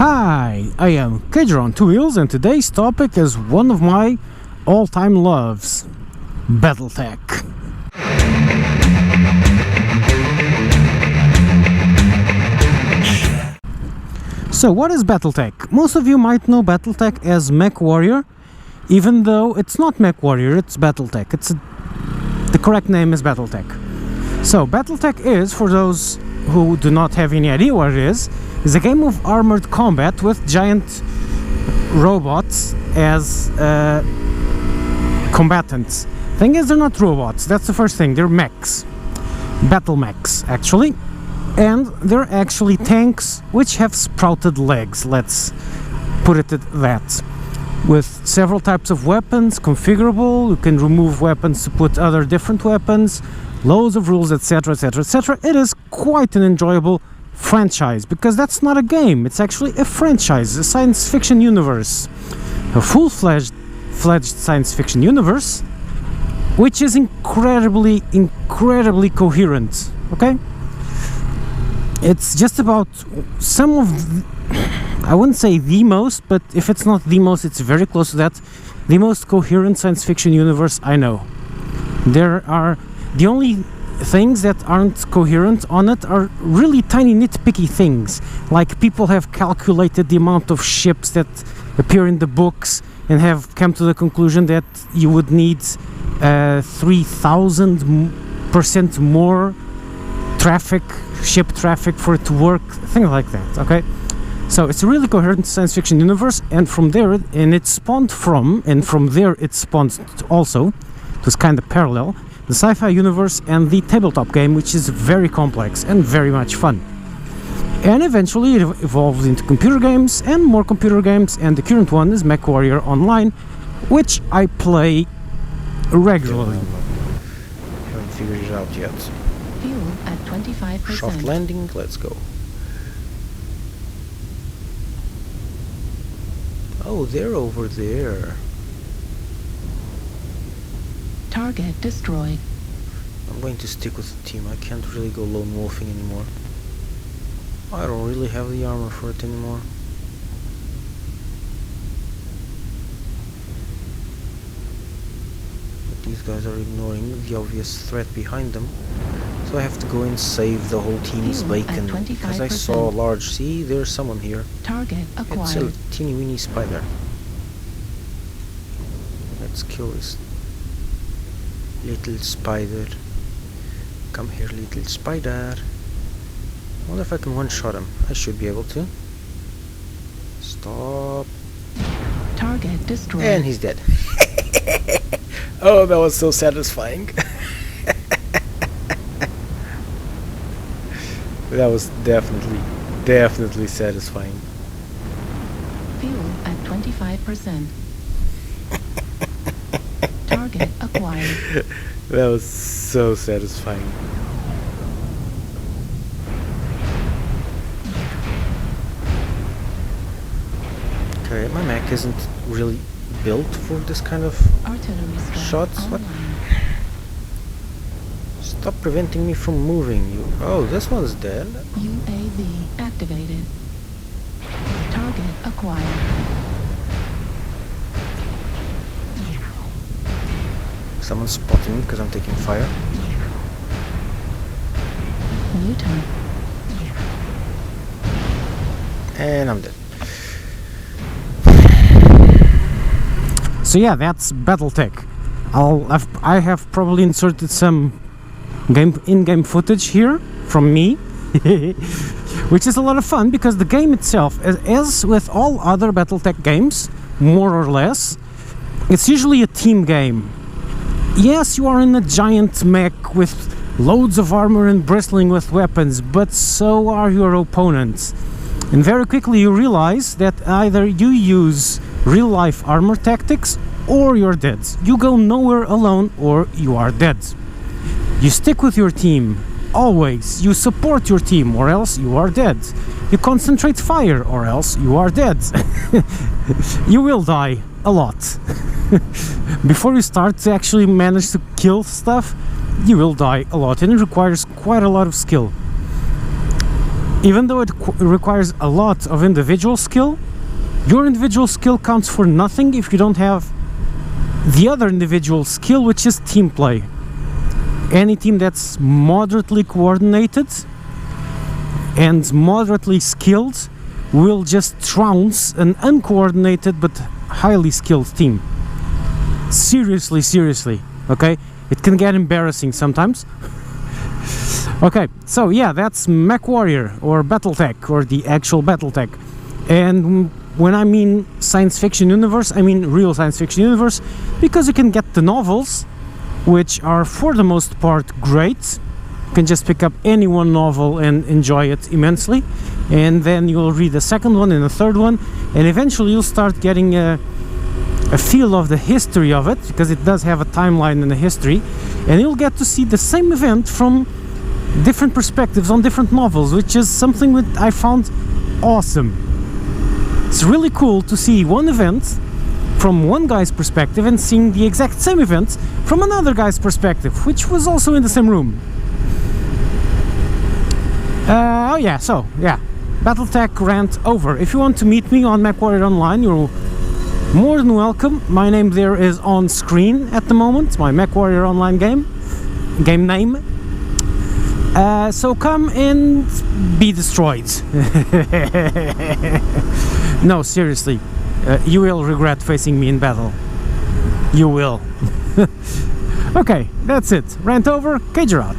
Hi, I am Kedger on Two Wheels, and today's topic is one of my all-time loves, Battletech. So what is Battletech? Most of you might know Battletech as Mechwarrior, even though it's not Mechwarrior, it's Battletech. The correct name is Battletech. So Battletech is, for those who do not have any idea what it is a game of armored combat with giant robots as combatants. Thing is, they're not robots, that's the first thing, they're mechs. Battle mechs, actually. And they're actually tanks which have sprouted legs, let's put it at that. With several types of weapons, configurable, you can remove weapons to put other different weapons, loads of rules, etc, etc, etc. It is quite an enjoyable franchise, because that's not a game, it's actually a franchise, a science fiction universe. A full-fledged science fiction universe, which is incredibly coherent, okay? It's just about some of I wouldn't say the most, but if it's not the most, it's very close to that, the most coherent science fiction universe I know. There are the only things that aren't coherent on it are really tiny nitpicky things, like people have calculated the amount of ships that appear in the books and have come to the conclusion that you would need 3000% more ship traffic for it to work, things like that, okay? So it's a really coherent science fiction universe, and from there, and it spawned from, and from there it spawned also, it was kind of parallel, the sci-fi universe and the tabletop game, which is very complex and very much fun. And eventually it evolved into computer games and more computer games, and the current one is Mechwarrior Online, which I play regularly. Haven't figured it out yet. Fuel at 25%. Soft landing, let's go. Oh, they're over there. Target destroyed. I'm going to stick with the team. I can't really go lone wolfing anymore. I don't really have the armor for it anymore. But these guys are ignoring the obvious threat behind them. So I have to go and save the whole team's bacon. Because I saw a large... See, there's someone here. Target acquired. It's a teeny weeny spider. Let's kill this little spider. Come here, little spider. I wonder if I can one-shot him. I should be able to. Stop. Target destroyed. And he's dead. Oh, that was so satisfying. That was definitely satisfying. Fuel at 25%. Target acquired. That was so satisfying. Okay, my mech isn't really built for this kind of shots. What? Stop preventing me from moving. Oh, this one's dead. UAV activated. Target acquired. Someone's spotting me because I'm taking fire. New turn. And I'm dead. So yeah, that's Battletech. I have probably inserted some in-game footage here from me, which is a lot of fun, because the game itself, as with all other Battletech games, more or less, it's usually a team game. Yes, you are in a giant mech with loads of armor and bristling with weapons, but so are your opponents. And very quickly you realize that either you use real-life armor tactics or you're dead. You go nowhere alone or you are dead. You stick with your team, always. You support your team or else you are dead. You concentrate fire or else you are dead. You will die a lot. Before you start to actually manage to kill stuff, you will die a lot, and it requires quite a lot of skill. even though it requires a lot of individual skill, your individual skill counts for nothing if you don't have the other individual skill, which is team play. Any team that's moderately coordinated and moderately skilled will just trounce an uncoordinated but highly skilled team. Seriously, okay? It can get embarrassing sometimes. Okay, so yeah, that's Mechwarrior or Battletech, or the actual Battletech. And when I mean science fiction universe, I mean real science fiction universe, because you can get the novels, which are for the most part great. You can just pick up any one novel and enjoy it immensely, and then you'll read the second one and the third one, and eventually you'll start getting a feel of the history of it, because it does have a timeline and a history, and you'll get to see the same event from different perspectives on different novels, which is something that I found awesome. It's really cool to see one event from one guy's perspective and seeing the exact same event from another guy's perspective, which was also in the same room. Oh yeah, so yeah, Battletech rant over. If you want to meet me on Mechwarrior Online, you're more than welcome. My name there is on screen at the moment, my Mechwarrior Online game name. So come and be destroyed. No, seriously, you will regret facing me in battle. You will. Okay, that's it. Rant over, cage out.